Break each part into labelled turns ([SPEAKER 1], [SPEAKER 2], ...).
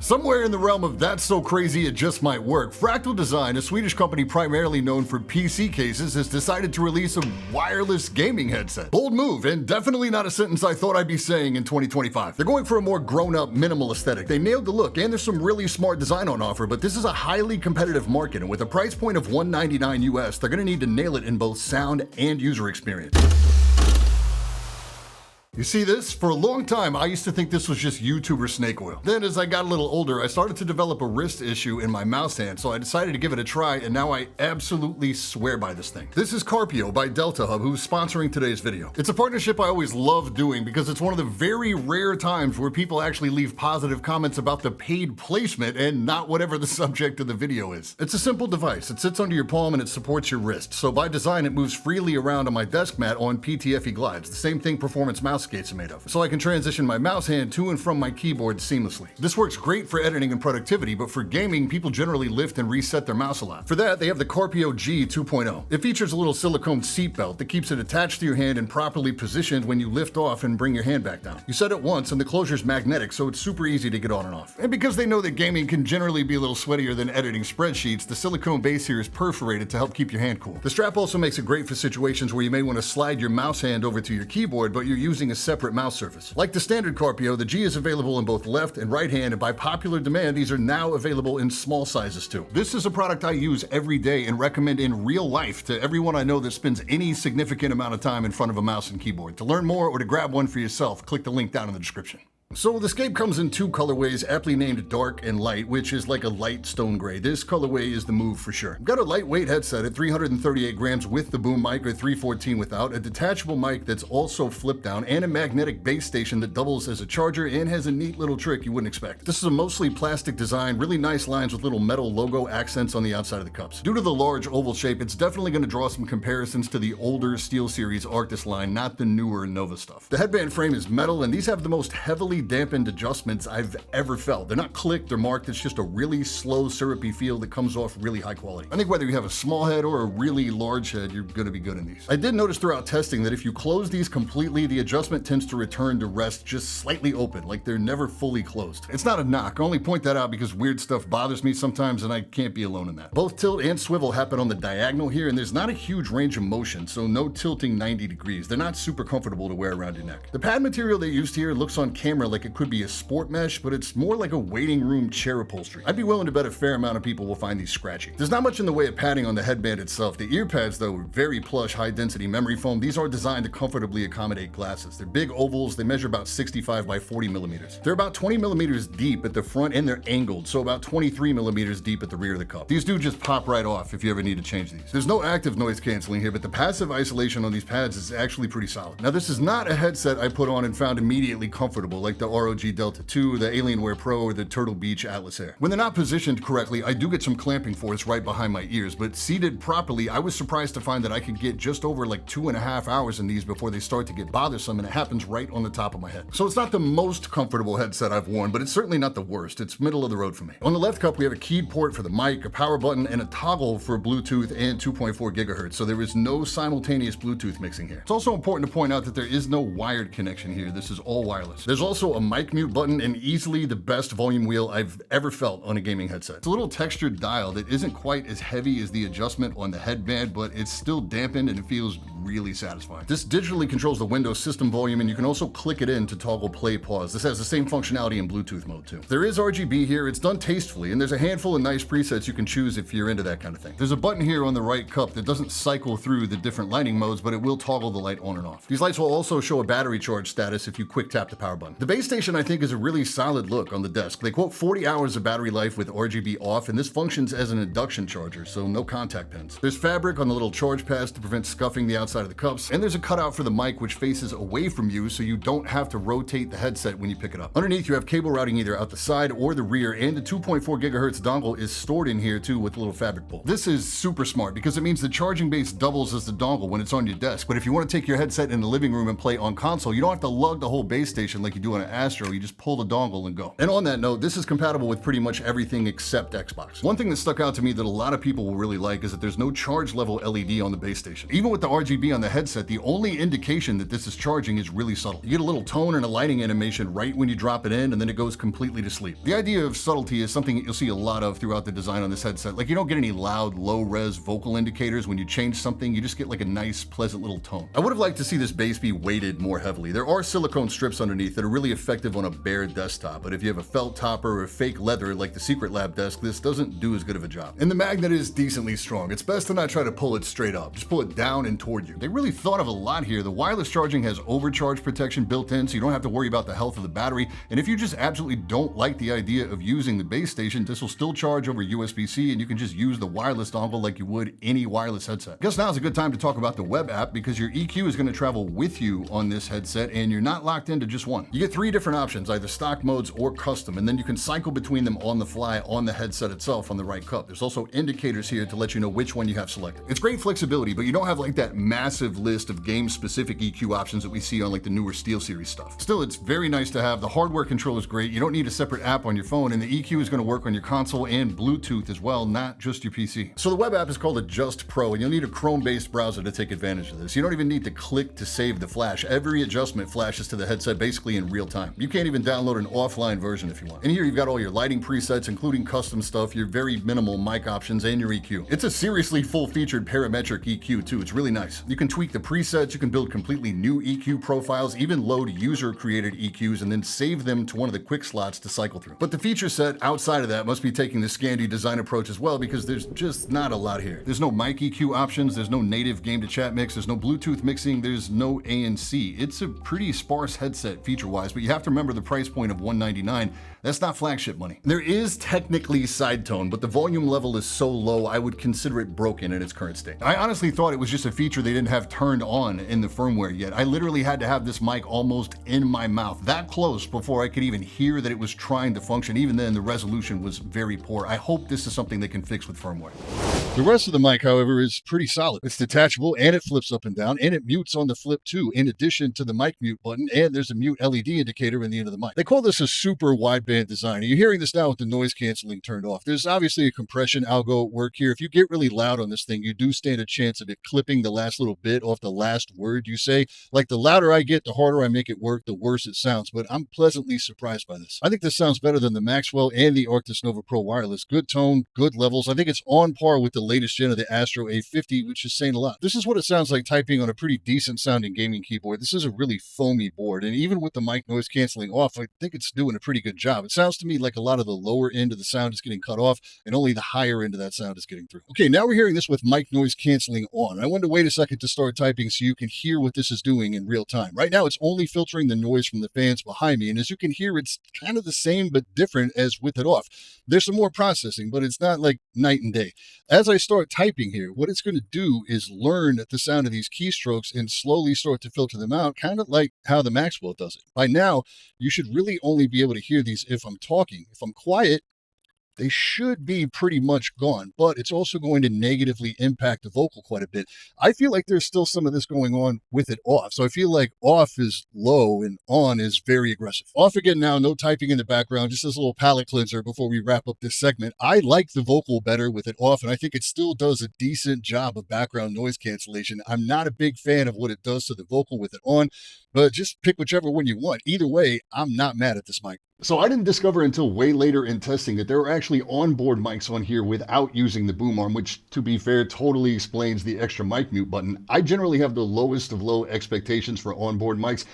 [SPEAKER 1] Somewhere in the realm of that's so crazy it just might work, Fractal Design, a Swedish company primarily known for PC cases, has decided to release a wireless gaming headset. Bold move, and definitely not a sentence I thought I'd be saying in 2025. They're going for a more grown-up, minimal aesthetic. They nailed the look, and there's some really smart design on offer, but this is a highly competitive market, and with a price point of $199 US, they're gonna need to nail it in both sound and user experience. You see this? For a long time, I used to think this was just YouTuber snake oil. Then as I got a little older, I started to develop a wrist issue in my mouse hand, so I decided to give it a try, and now I absolutely swear by this thing. This is Carpio by Delta Hub, who's sponsoring today's video. It's a partnership I always love doing because it's one of the very rare times where people actually leave positive comments about the paid placement and not whatever the subject of the video is. It's a simple device. It sits under your palm and it supports your wrist. So by design, it moves freely around on my desk mat on PTFE glides, the same thing performance mouse skates are made of, so I can transition my mouse hand to and from my keyboard seamlessly. This works great for editing and productivity, but for gaming, people generally lift and reset their mouse a lot. For that, they have the Carpio G 2.0. It features a little silicone seat belt that keeps it attached to your hand and properly positioned when you lift off and bring your hand back down. You set it once and the closure's magnetic, so it's super easy to get on and off. And because they know that gaming can generally be a little sweatier than editing spreadsheets, the silicone base here is perforated to help keep your hand cool. The strap also makes it great for situations where you may want to slide your mouse hand over to your keyboard, but you're using a separate mouse surface. Like the standard Carpio, the G is available in both left and right hand, and by popular demand, these are now available in small sizes too. This is a product I use every day and recommend in real life to everyone I know that spends any significant amount of time in front of a mouse and keyboard. To learn more or to grab one for yourself, click the link down in the description. So the Scape comes in two colorways, aptly named Dark and Light, which is like a light stone gray. This colorway is the move for sure. I've got a lightweight headset at 338 grams with the boom mic, or 314 without, a detachable mic that's also flip down, and a magnetic base station that doubles as a charger and has a neat little trick you wouldn't expect. This is a mostly plastic design, really nice lines with little metal logo accents on the outside of the cups. Due to the large oval shape, it's definitely going to draw some comparisons to the older SteelSeries Arctis line, not the newer Nova stuff. The headband frame is metal, and these have the most heavily dampened adjustments I've ever felt. They're not clicked or marked, it's just a really slow, syrupy feel that comes off really high quality. I think whether you have a small head or a really large head, you're gonna be good in these. I did notice throughout testing that if you close these completely, the adjustment tends to return to rest just slightly open, like they're never fully closed. It's not a knock, I only point that out because weird stuff bothers me sometimes and I can't be alone in that. Both tilt and swivel happen on the diagonal here, and there's not a huge range of motion, so no tilting 90 degrees. They're not super comfortable to wear around your neck. The pad material they used here looks on camera like it could be a sport mesh, but it's more like a waiting room chair upholstery. I'd be willing to bet a fair amount of people will find these scratchy. There's not much in the way of padding on the headband itself. The ear pads, though, are very plush, high-density memory foam. These are designed to comfortably accommodate glasses. They're big ovals. They measure about 65 by 40 millimeters. They're about 20 millimeters deep at the front, and they're angled, so about 23 millimeters deep at the rear of the cup. These do just pop right off if you ever need to change these. There's no active noise canceling here, but the passive isolation on these pads is actually pretty solid. Now, this is not a headset I put on and found immediately comfortable, like the ROG Delta 2, the Alienware Pro, or the Turtle Beach Atlas Air. When they're not positioned correctly, I do get some clamping force right behind my ears, but seated properly, I was surprised to find that I could get just over like 2.5 hours in these before they start to get bothersome, and it happens right on the top of my head. So it's not the most comfortable headset I've worn, but it's certainly not the worst. It's middle of the road for me. On the left cup, we have a keyed port for the mic, a power button, and a toggle for Bluetooth and 2.4 gigahertz, so there is no simultaneous Bluetooth mixing here. It's also important to point out that there is no wired connection here. This is all wireless. There's also a mic mute button and easily the best volume wheel I've ever felt on a gaming headset. It's a little textured dial that isn't quite as heavy as the adjustment on the headband, but it's still dampened and it feels really satisfying. This digitally controls the Windows system volume, and you can also click it in to toggle play pause. This has the same functionality in Bluetooth mode too. There is RGB here, it's done tastefully, and there's a handful of nice presets you can choose if you're into that kind of thing. There's a button here on the right cup that doesn't cycle through the different lighting modes, but it will toggle the light on and off. These lights will also show a battery charge status if you quick tap the power button. The base station I think is a really solid look on the desk. They quote 40 hours of battery life with RGB off, and this functions as an induction charger, so no contact pins. There's fabric on the little charge pads to prevent scuffing the outside of the cups, and there's a cutout for the mic which faces away from you so you don't have to rotate the headset when you pick it up. Underneath you have cable routing either out the side or the rear, and the 2.4 gigahertz dongle is stored in here too with a little fabric pull. This is super smart because it means the charging base doubles as the dongle when it's on your desk, but if you want to take your headset in the living room and play on console, you don't have to lug the whole base station like you do on an Astro, you just pull the dongle and go. And on that note, this is compatible with pretty much everything except Xbox. One thing that stuck out to me that a lot of people will really like is that there's no charge level LED on the base station. Even with the RGB on the headset, the only indication that this is charging is really subtle. You get a little tone and a lighting animation right when you drop it in, and then it goes completely to sleep. The idea of subtlety is something that you'll see a lot of throughout the design on this headset. Like, you don't get any loud, low-res vocal indicators when you change something, you just get like a nice, pleasant little tone. I would have liked to see this base be weighted more heavily. There are silicone strips underneath that are really effective on a bare desktop, but if you have a felt topper or fake leather like the Secretlab desk, this doesn't do as good of a job. And the magnet is decently strong. It's best to not try to pull it straight up. Just pull it down and toward you. They really thought of a lot here. The wireless charging has overcharge protection built in, so you don't have to worry about the health of the battery. And if you just absolutely don't like the idea of using the base station, this will still charge over USB-C, and you can just use the wireless dongle like you would any wireless headset. I guess now is a good time to talk about the web app, because your EQ is going to travel with you on this headset, and you're not locked into just one. You get 3 different options, either stock modes or custom, and then you can cycle between them on the fly on the headset itself on the right cup. There's also indicators here to let you know which one you have selected. It's great flexibility, but you don't have like that massive list of game-specific EQ options that we see on like the newer SteelSeries stuff. Still, it's very nice to have. The hardware control is great. You don't need a separate app on your phone, and the EQ is going to work on your console and Bluetooth as well, not just your PC. So the web app is called Adjust Pro, and you'll need a Chrome-based browser to take advantage of this. You don't even need to click to save the flash. Every adjustment flashes to the headset basically in real time. You can't even download an offline version if you want. And here you've got all your lighting presets, including custom stuff, your very minimal mic options, and your EQ. It's a seriously full-featured parametric EQ too. It's really nice. You can tweak the presets, you can build completely new EQ profiles, even load user-created EQs, and then save them to one of the quick slots to cycle through. But the feature set outside of that must be taking the Scandi design approach as well, because there's just not a lot here. There's no mic EQ options, there's no native game-to-chat mix, there's no Bluetooth mixing, there's no ANC. It's a pretty sparse headset feature-wise, but you have to remember the price point of $199. That's not flagship money. There is technically side tone, but the volume level is so low, I would consider it broken in its current state. I honestly thought it was just a feature they didn't have turned on in the firmware yet. I literally had to have this mic almost in my mouth, that close, before I could even hear that it was trying to function. Even then, the resolution was very poor. I hope this is something they can fix with firmware. The rest of the mic, however, is pretty solid. It's detachable, and it flips up and down, and it mutes on the flip too, in addition to the mic mute button, and there's a mute LED indicator in the end of the mic. They call this a super wideband design. You're hearing this now with the noise canceling turned off. There's obviously a compression algo at work here. If you get really loud on this thing, you do stand a chance of it clipping the last little bit off the last word you say. Like, the louder I get, the harder I make it work, the worse it sounds, but I'm pleasantly surprised by this. I think this sounds better than the Maxwell and the Arctis Nova Pro wireless. Good tone, good levels. I think it's on par with the latest gen of the Astro A50, which is saying a lot. This is what it sounds like typing on a pretty decent sounding gaming keyboard. This is a really foamy board, and even with the mic noise canceling off, I think it's doing a pretty good job. It sounds to me like a lot of the lower end of the sound is getting cut off, and only the higher end of that sound is getting through. Okay, now we're hearing this with mic noise canceling on. I wanted to wait a second to start typing so you can hear what this is doing in real time. Right now, it's only filtering the noise from the fans behind me, and as you can hear, it's kind of the same but different as with it off. There's some more processing, but it's not like night and day. As I start typing here, what it's going to do is learn the sound of these keystrokes and slowly start to filter them out, kind of like how the Maxwell does it. By now, you should really only be able to hear these if I'm talking. If I'm quiet, they should be pretty much gone, but it's also going to negatively impact the vocal quite a bit. I feel like there's still some of this going on with it off. So I feel like off is low and on is very aggressive. Off again now, no typing in the background, just this little palate cleanser before we wrap up this segment. I like the vocal better with it off, and I think it still does a decent job of background noise cancellation. I'm not a big fan of what it does to the vocal with it on, but just pick whichever one you want. Either way, I'm not mad at this mic. So I didn't discover until way later in testing that there were actually onboard mics on here without using the boom arm, which, to be fair, totally explains the extra mic mute button. I generally have the lowest of low expectations for onboard mics.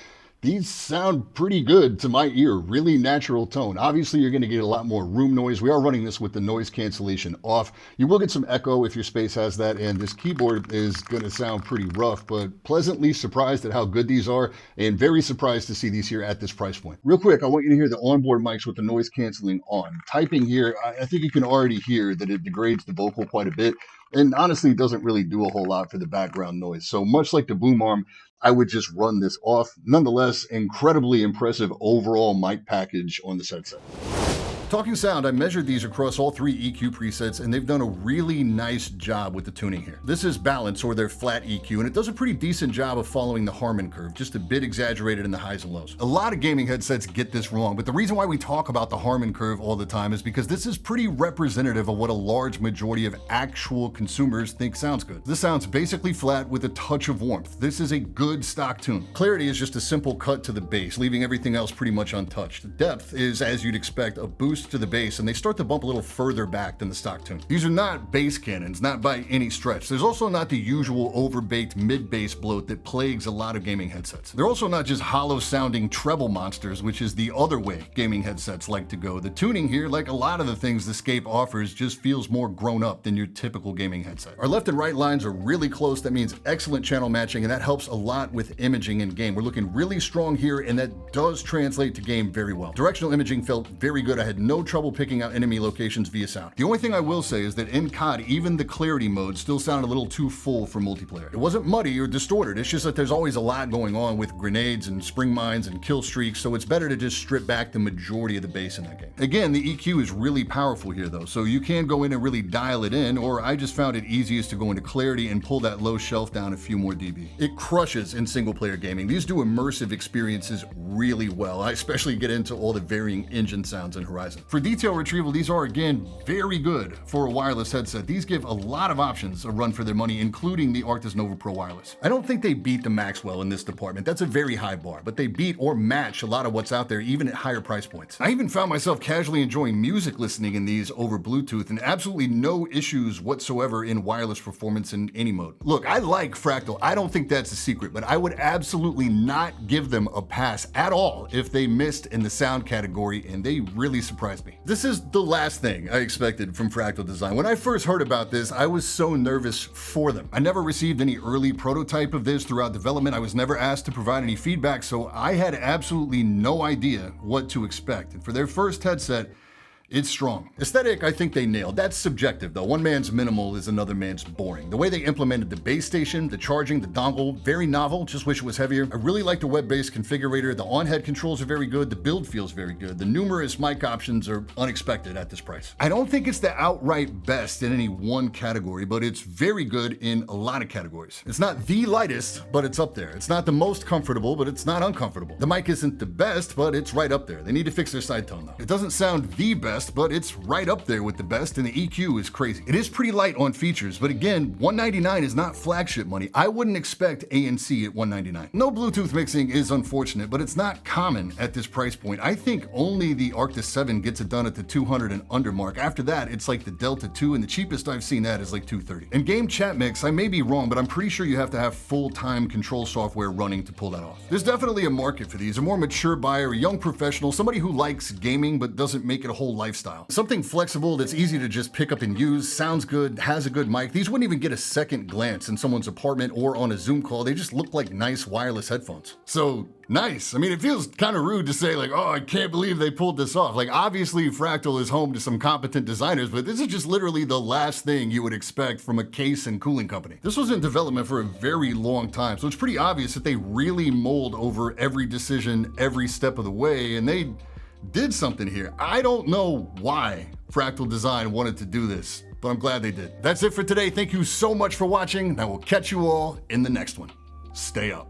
[SPEAKER 1] These sound pretty good to my ear, really natural tone. Obviously, you're going to get a lot more room noise. We are running this with the noise cancellation off. You will get some echo if your space has that, and this keyboard is going to sound pretty rough, but pleasantly surprised at how good these are, and very surprised to see these here at this price point. Real quick, I want you to hear the onboard mics with the noise canceling on. Typing here, I think you can already hear that it degrades the vocal quite a bit, and honestly, it doesn't really do a whole lot for the background noise. So much like the boom arm, I would just run this off. Nonetheless, incredibly impressive overall mic package on this headset. Talking sound, I measured these across all 3 EQ presets, and they've done a really nice job with the tuning here. This is balance, or their flat EQ, and it does a pretty decent job of following the Harman curve, just a bit exaggerated in the highs and lows. A lot of gaming headsets get this wrong, but the reason why we talk about the Harman curve all the time is because this is pretty representative of what a large majority of actual consumers think sounds good. This sounds basically flat with a touch of warmth. This is a good stock tune. Clarity is just a simple cut to the bass, leaving everything else pretty much untouched. Depth is, as you'd expect, a boost to the bass, and they start to bump a little further back than the stock tune. These are not bass cannons, not by any stretch. There's also not the usual overbaked mid-bass bloat that plagues a lot of gaming headsets. They're also not just hollow-sounding treble monsters, which is the other way gaming headsets like to go. The tuning here, like a lot of the things the Scape offers, just feels more grown up than your typical gaming headset. Our left and right lines are really close. That means excellent channel matching, and that helps a lot with imaging in game. We're looking really strong here, and that does translate to game very well. Directional imaging felt very good. I had no trouble picking out enemy locations via sound. The only thing I will say is that in COD, even the clarity mode still sounded a little too full for multiplayer. It wasn't muddy or distorted, it's just that there's always a lot going on with grenades and spring mines and kill streaks, so it's better to just strip back the majority of the bass in that game. Again, the EQ is really powerful here though, so you can go in and really dial it in, or I just found it easiest to go into clarity and pull that low shelf down a few more dB. It crushes in single player gaming. These do immersive experiences really well. I especially get into all the varying engine sounds in Horizon. For detail retrieval, these are again very good for a wireless headset. These give a lot of options a run for their money, including the Arctis Nova Pro Wireless. I don't think they beat the Maxwell in this department. That's a very high bar, but they beat or match a lot of what's out there, even at higher price points. I even found myself casually enjoying music listening in these over Bluetooth, and absolutely no issues whatsoever in wireless performance in any mode. Look, I like Fractal. I don't think that's a secret, but I would absolutely not give them a pass at all if they missed in the sound category, and they really surprised me. This is the last thing I expected from Fractal Design. When I first heard about this, I was so nervous for them. I never received any early prototype of this throughout development. I was never asked to provide any feedback, so I had absolutely no idea what to expect. And for their first headset, it's strong. Aesthetic, I think they nailed. That's subjective though. One man's minimal is another man's boring. The way they implemented the base station, the charging, the dongle, very novel, just wish it was heavier. I really like the web-based configurator. The on-head controls are very good. The build feels very good. The numerous mic options are unexpected at this price. I don't think it's the outright best in any one category, but it's very good in a lot of categories. It's not the lightest, but it's up there. It's not the most comfortable, but it's not uncomfortable. The mic isn't the best, but it's right up there. They need to fix their side tone though. It doesn't sound the best, but it's right up there with the best, and the EQ is crazy. It is pretty light on features, but again, $199 is not flagship money. I wouldn't expect ANC at $199. No Bluetooth mixing is unfortunate, but it's not common at this price point. I think only the Arctis 7 gets it done at the 200 and under mark. After that, it's like the Delta 2, and the cheapest I've seen that is like $230. In game chat mix, I may be wrong, but I'm pretty sure you have to have full-time control software running to pull that off. There's definitely a market for these. A more mature buyer, a young professional, somebody who likes gaming but doesn't make it a whole lifestyle. Something flexible that's easy to just pick up and use, sounds good, has a good mic. These wouldn't even get a second glance in someone's apartment or on a Zoom call. They just look like nice wireless headphones. So nice. I mean, it feels kind of rude to say like, oh, I can't believe they pulled this off. Like, obviously Fractal is home to some competent designers, but this is just literally the last thing you would expect from a case and cooling company. This was in development for a very long time, so it's pretty obvious that they really mulled over every decision every step of the way, and they did something here. I don't know why Fractal Design wanted to do this, but I'm glad they did. That's it for today. Thank you so much for watching, and I will catch you all in the next one. Stay up.